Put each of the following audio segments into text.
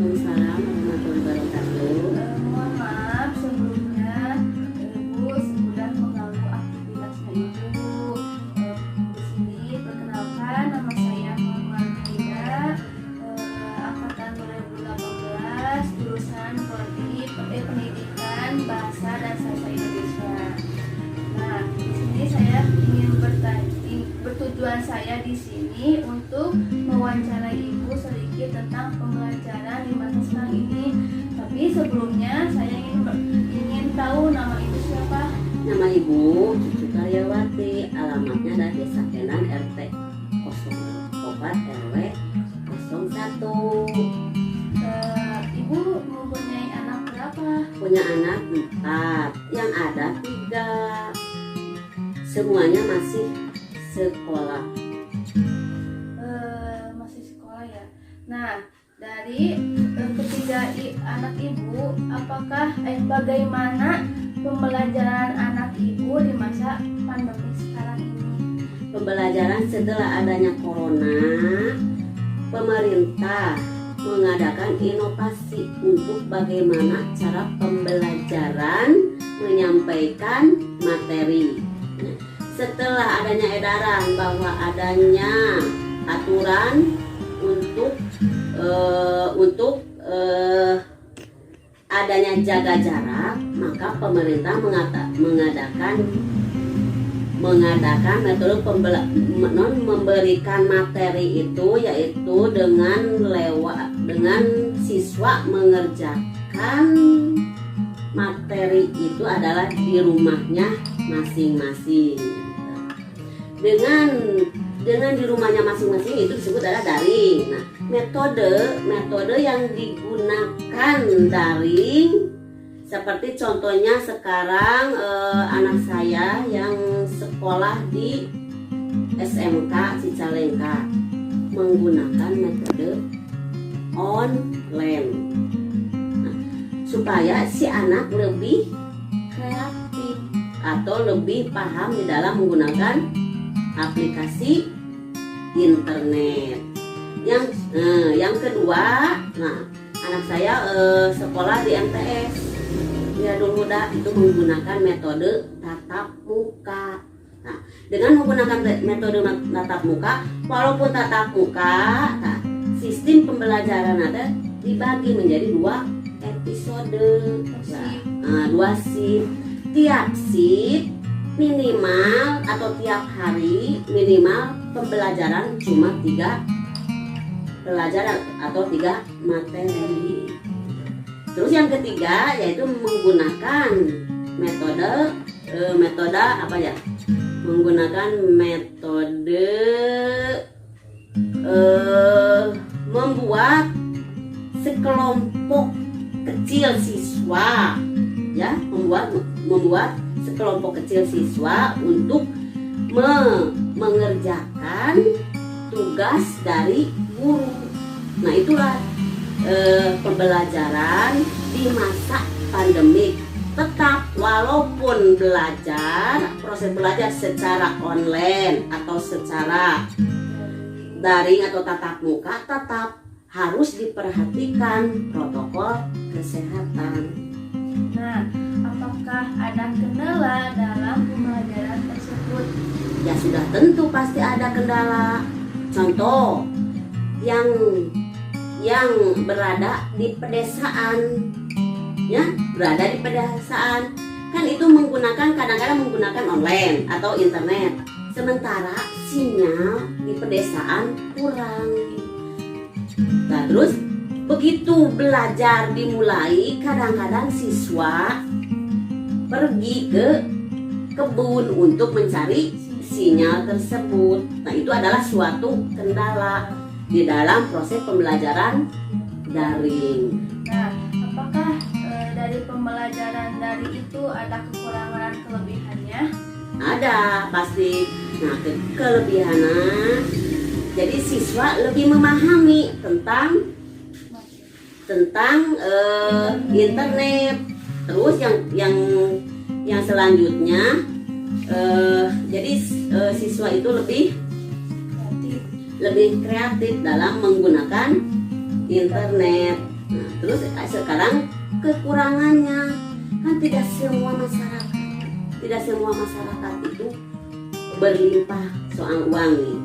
Waalaikumsalam warahmatullahi wabarakatuh. Mohon maaf sebelumnya Ibu sudah mengganggu aktivitasnya Ibu. Di sini perkenalkan, nama saya Muhammad Haida, angkatan 2018, jurusan Prodi Pendidikan Bahasa dan Sastra Indonesia. Nah, di sini saya ingin bertujuan saya di sini untuk mewawancarai Ibu sedikit tentang pembelajaran di masa sekarang ini. Tapi sebelumnya saya ingin tahu nama Ibu siapa? Nama Ibu Cucu Karyawati, alamatnya dari Desa Kenan RT 04 RW 01. Ibu mempunyai anak berapa? Punya anak 4, yang ada 3. Semuanya masih sekolah. Masih sekolah ya. Nah, dari ketiga anak Ibu, bagaimana pembelajaran anak Ibu di masa pandemi sekarang ini? Pembelajaran setelah adanya corona, pemerintah mengadakan inovasi untuk bagaimana cara pembelajaran menyampaikan materi. Setelah adanya edaran bahwa adanya aturan untuk adanya jaga jarak, maka pemerintah mengadakan metode memberikan materi itu, yaitu dengan siswa mengerjakan materi itu adalah di rumahnya masing-masing. Dengan di rumahnya masing-masing itu disebut adalah daring. Nah, metode yang digunakan daring seperti contohnya sekarang anak saya yang sekolah di SMK Cicalengka menggunakan metode online. Nah, supaya si anak lebih kreatif atau lebih paham di dalam menggunakan aplikasi internet. Yang kedua, nah, anak saya sekolah di MTS. Dia dulu itu menggunakan metode tatap muka. Nah, dengan menggunakan metode tatap muka, walaupun tatap muka, nah, sistem pembelajaran ada dibagi menjadi 2 episode, 2 shift. Tiap shift minimal atau tiap hari minimal pembelajaran cuma 3 pelajaran atau 3 materi. Terus yang ketiga yaitu menggunakan metode apa ya? Menggunakan metode membuat sekelompok kecil siswa, ya, membuat sekelompok kecil siswa untuk mengerjakan tugas dari guru. Nah, itulah pembelajaran di masa pandemik. Tetap walaupun proses belajar secara online atau secara daring atau tatap muka, tetap harus diperhatikan protokol kesehatan. Nah, apakah ada kendala dalam pembelajaran tersebut? Ya sudah tentu pasti ada kendala. Contoh yang berada di pedesaan, ya, berada di pedesaan kan itu kadang-kadang menggunakan online atau internet, sementara sinyal di pedesaan kurang. Nah, terus begitu belajar dimulai, kadang-kadang siswa pergi ke kebun untuk mencari sinyal tersebut. Nah, itu adalah suatu kendala di dalam proses pembelajaran daring. Nah, apakah dari pembelajaran daring itu ada kekurangan dan kelebihannya? Ada pasti. Nah, kelebihannya jadi siswa lebih memahami tentang internet. Terus yang selanjutnya jadi siswa itu lebih kreatif dalam menggunakan internet. Nah, terus sekarang kekurangannya kan tidak semua masyarakat itu berlimpah soal uang nih.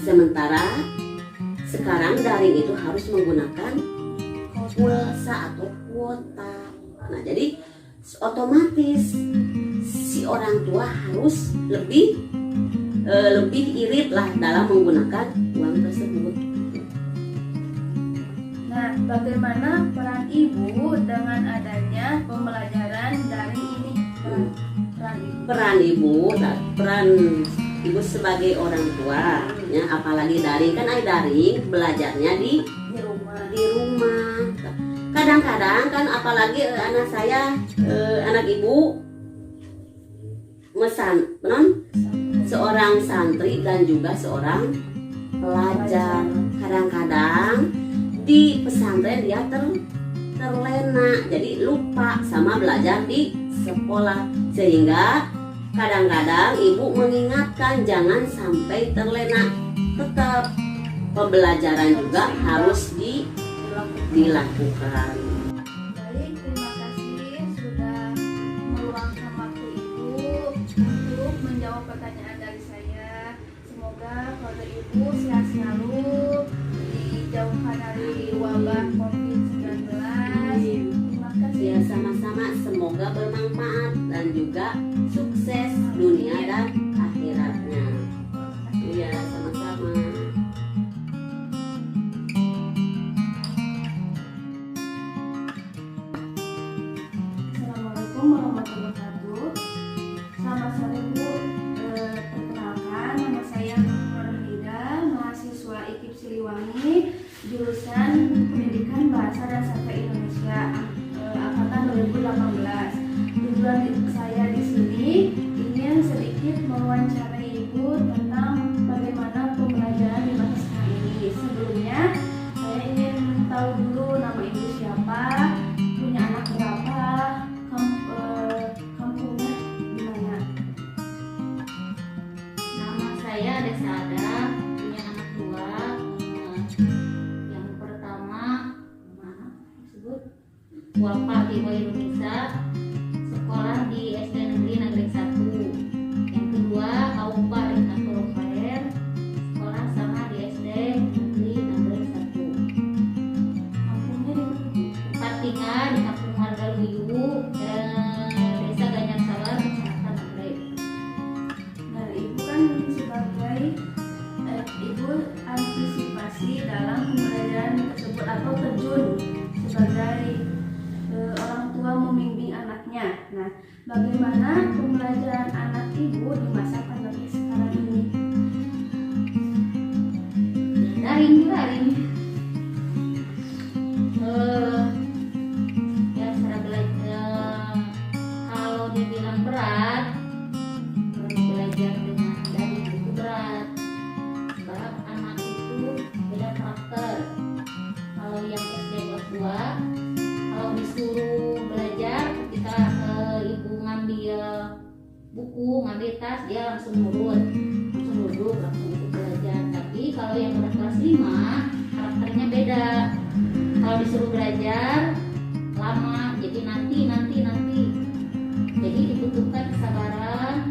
Sementara sekarang daring itu harus menggunakan pulsa atau kuota. Nah, jadi otomatis si orang tua harus lebih irit lah dalam menggunakan uang tersebut. Nah, bagaimana peran ibu dengan adanya pembelajaran daring ini? Peran ibu sebagai orang tua, ya, apalagi daring kan daring belajarnya di rumah. Kadang-kadang kan apalagi anak saya, anak ibu seorang santri dan juga seorang pelajar. Kadang-kadang di pesantren dia terlena, jadi lupa sama belajar di sekolah, sehingga kadang-kadang ibu mengingatkan jangan sampai terlena. Tetap pembelajaran juga harus dilakukan. Baik, terima kasih sudah meluangkan waktu ibu untuk menjawab pertanyaan dari saya. Semoga keluarga ibu sehat selalu, dijauhkan dari wabah COVID-19. Terima kasih. Ya, sama-sama, semoga bermanfaat dan juga sukses dunia dan akhiratnya. Ya, sama-sama. Assalamualaikum warahmatullahi wabarakatuh. Selamat sore Bu. Perkenalkan, nama saya Nurhida, mahasiswa IKIP Siliwangi, jurusan Pendidikan Bahasa dan Sastra Indonesia, angkatan 2018. Tujuan saya di sini ingin sedikit mewawancarai Ibu tentang bagaimana pembelajaran di masa sekarang ini. Sebelumnya, saya ingin tahu dulu nama Ibu siapa, punya anak berapa, kampungnya di mana. Nama saya Desa Ada, punya anak dua. Yang pertama mana disebut Wapa di Indonesia, sekolah di SD Negeri 1. Yang kedua Aupa di Rafael, sekolah sama di SD Negeri 1. Kampungnya di mana? Tempat tinggal di Kampung Margaluyu, Desa Ganyar Sawar, Kecamatan Nagreg. Nah, Ibu kan sebagai Ibu antisipasi dalam pembelajaran tersebut atau terjun sebagai orang tua membimbing anaknya. Nah, bagaimana pembelajaran anak Ibu di masa pandemi sekarang ini? Daring. Ya, cara belajar kalau dibilang berat, belajar dengan daring itu berat, sebab anak itu beda karakter. Kalau yang SD kelas 2, kalau disuruh belajar ketika ibu ngambil buku, ngambil tas, dia langsung nurut, langsung duduk, langsung ikut belajar. Tapi kalau yang udah kelas 5, karakternya beda. Kalau disuruh belajar lama, jadi nanti. Jadi dibutuhkan kesabaran,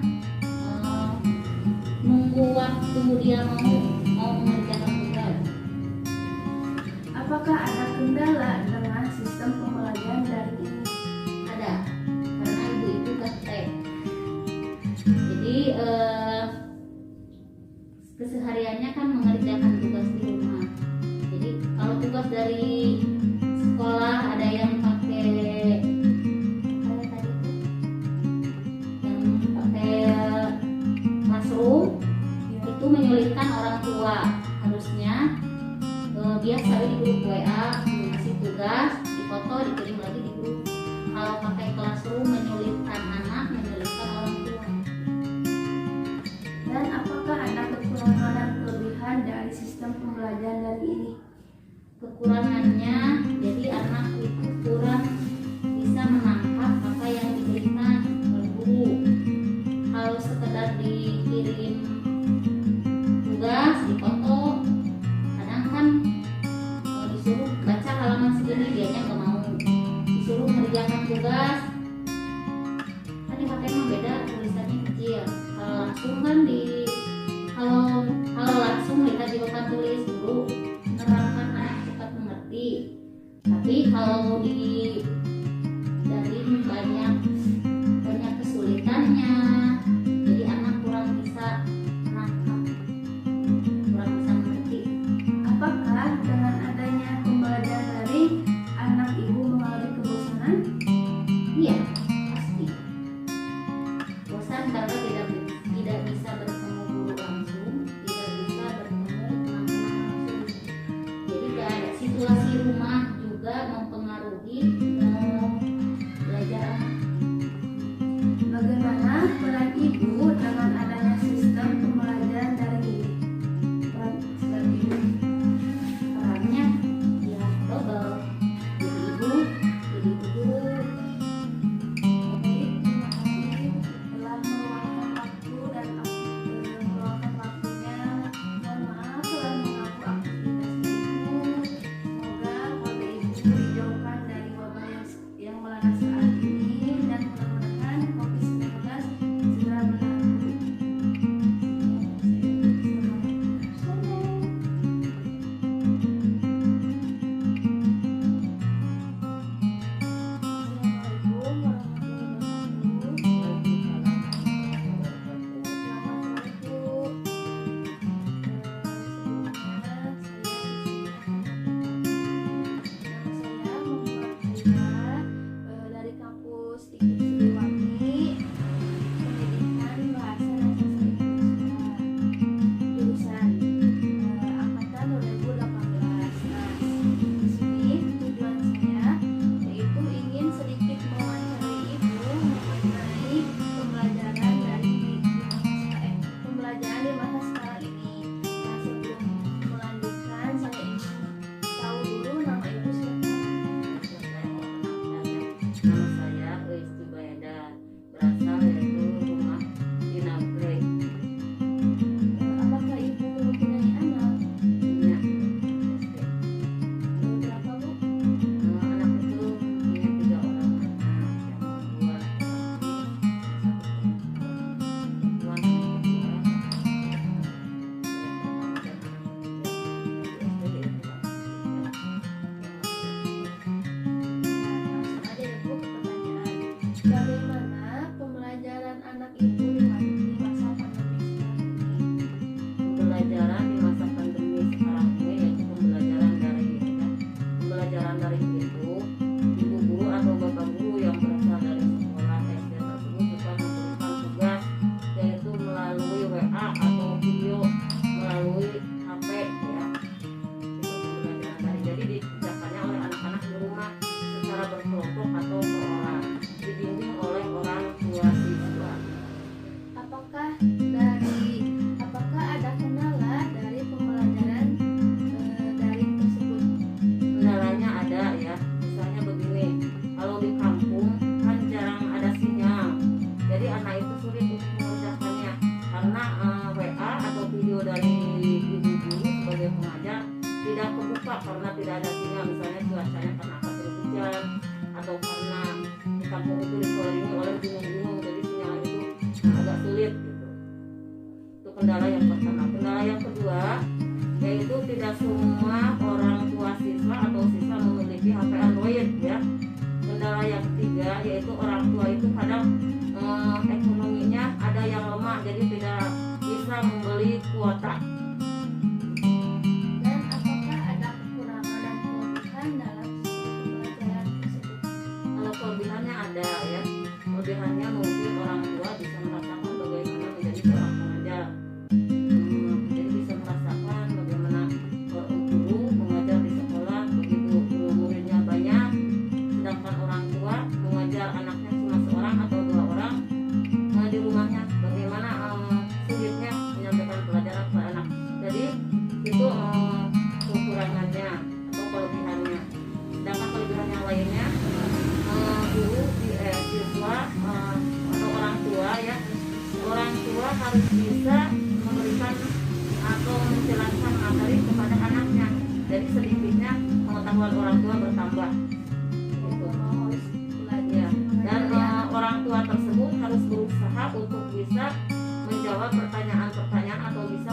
nunggu waktu dia mau mengerjakan tugas. Apakah ada kendala dengan sistem pembelajaran daring ini? Ada, karena ibu itu gaptek. Jadi kesehariannya kan mengerjakan tugas di rumah. Jadi kalau tugas dari sekolah ada yang pakai apa tadi itu? Yang pakai classroom, itu menyulitkan orang tua. Harusnya biasa di grup WA ngasih tugas, dipoto, dikirim lagi di grup. Kalau pakai classroom menyulitkan anak, menyulitkan orang tua. Dan apakah ada kekurangan dan kelebihan dari sistem pembelajaran daring ini? Kekurangannya, jadi anak itu kurang bisa menangkap apa yang diberikan oleh guru. Kalau sekedar dikirim tugas, dipoto, kadang kan disuruh baca halaman segini, dianya kalau langsung lihat di papan tulis dulu menerangkan anak cepat mengerti. Tapi kalau di daring banyak kesulitannya, jadi anak kurang bisa menangkap, kurang bisa mengerti. Apakah dengan adanya pembelajaran daring anak ibu mengalami kebosanan? Iya, pasti bosan karena tidak bisa bertemu guru langsung, tidak bisa bertemu teman-teman langsung. Jadi kayak situasi rumah juga mempengaruhi belajar anak. Bagaimana peran ibu dengan adanya sistem pembelajaran daring ini? Peran ibu. Perannya ya double, jadi ibu, jadi guru. Baik, terima kasih telah meluangkan waktu dan meluangkan waktunya. Mohon maaf telah mengganggu aktivitas ibu. Semoga keluarga ibu dijauhkan dari wabah yang melanda saat ini dan mudah-mudahan COVID-19 segera berlalu. Assalamualaikum warahmatullahi wabarakatuh. Selamat sore, Bu. Nama saya Muhammad Aida dari kampus IKIP Siliwangi, pendidikan bahasa dan sastra Indonesia, jurusan angkatan 2018. Nah, di sini tujuan saya yaitu ingin sedikit mewawancarai ibu mengenai pembelajaran di masa sekarang ini. Nah, sebelum melanjutkan saya ingin tahu dulu nama ibu siapa. Nama saya Eis Jubaida, berasal dari rumah di Nagreg. Apakah ibu mempunyai anak? Punya Berapa, Bu? anak itu punya 3 orang anak, yang 2 laki-laki, 1 perempuan, yang kedua Langsung aja ya, Bu, ke pertanyaan. Bagaimana pembelajaran anak ibu di masa pandemi sekarang ini? pembelajaran di masa pandemi sekarang ini yaitu pembelajaran daring ya. Pembelajaran daring itu ibu guru atau bapak guru yang berasal dari sekolah SD tersebut juga memberikan tugas yaitu melalui WA atau video melalui HP ya. Itu pembelajaran daring. Jadi dikerjakannya oleh anak-anak di rumah secara berkelompok atau per orang, dibimbing oleh orang tua siswa. Apakah ada kendala dari pembelajaran daring tersebut? Kendalanya ada ya, misalnya begini, kalau di kampung kan jarang ada sinyal, jadi anak itu sulit untuk mengerjakannya karena WA atau video dari ibu guru sebagai pengajar tidak kebuka karena tidak ada sinyal, misalnya cuacanya karena akan hujan atau karena di kampung itu dikelilingi oleh gunung-gunung, jadi sinyal itu agak sulit gitu. Itu kendala yang pertama. Kendala yang kedua yaitu tidak semua orang tua siswa atau siswa memiliki HP Android ya. Kendala yang ketiga yaitu orang tua itu kadang ekonominya ada yang lemah, jadi tidak bisa membeli kuota. Dan apakah ada kekurangan dan kelebihan dalam sistem pembelajaran tersebut? Kalau kelebihannya ada ya, kelebihannya mungkin orang tua bisa merasakan bagaimana menjadi seorang pengajar. Jadi bisa merasakan bagaimana guru mengajar di sekolah begitu muridnya banyak, sedangkan orang tua mengajar anaknya cuma seorang atau 2 orang di rumahnya, bagaimana sulitnya menyampaikan pelajaran ke anak. Jadi itu kekurangannya atau kelebihannya. Sedangkan kelebihan yang lainnya guru siswa atau orang tua ya, orang tua harus bisa memberikan atau menjelaskan materi kepada anaknya, jadi sedikitnya pengetahuan orang tua bertambah gitu. Harus belajar Ya. Dan orang tua tersebut harus berusaha untuk bisa menjawab pertanyaan-pertanyaan atau bisa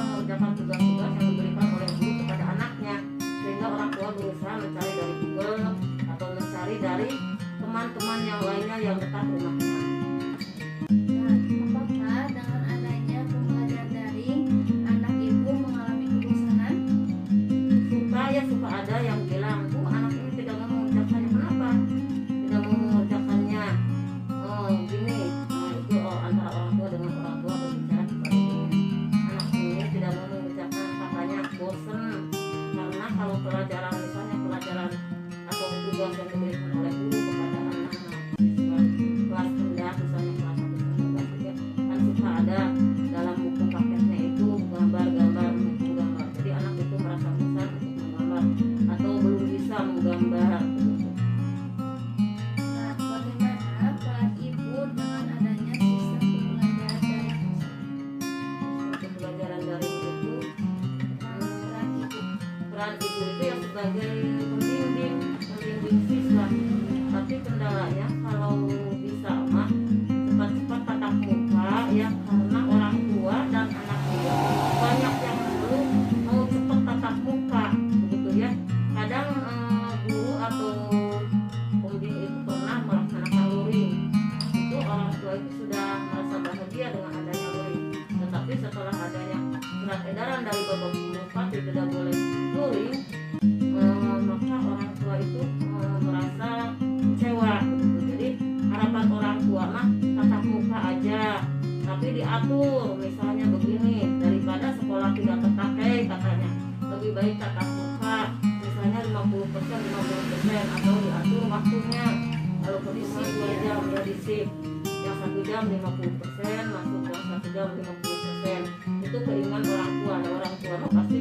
dan ibu itu ya sebagai pembimbing siswa. Tapi kendalanya kalau bisa mah cepat-cepat tatap muka ya, karena orang tua dan anak itu banyak yang belum mau cepat tatap muka begitu ya. Kadang guru atau pembimbing itu pernah melaksanakan luring, itu orang tua itu sudah merasa bahagia dengan adanya luring. Tetapi setelah adanya surat edaran dari Bapak Bupati tidak boleh luring, maka orang tua itu merasa kecewa begitu. Jadi harapan orang tua mah tatap muka aja, tapi diatur, misalnya begini, daripada sekolah tidak terpakai katanya, lebih baik tatap muka misalnya 50% atau diatur waktunya. Kalau kondisi 2 jam ya di shift, yang 1 jam 50% masuk, yang 1 jam 50%. Itu keinginan orang tua. Nah, orang tua pasti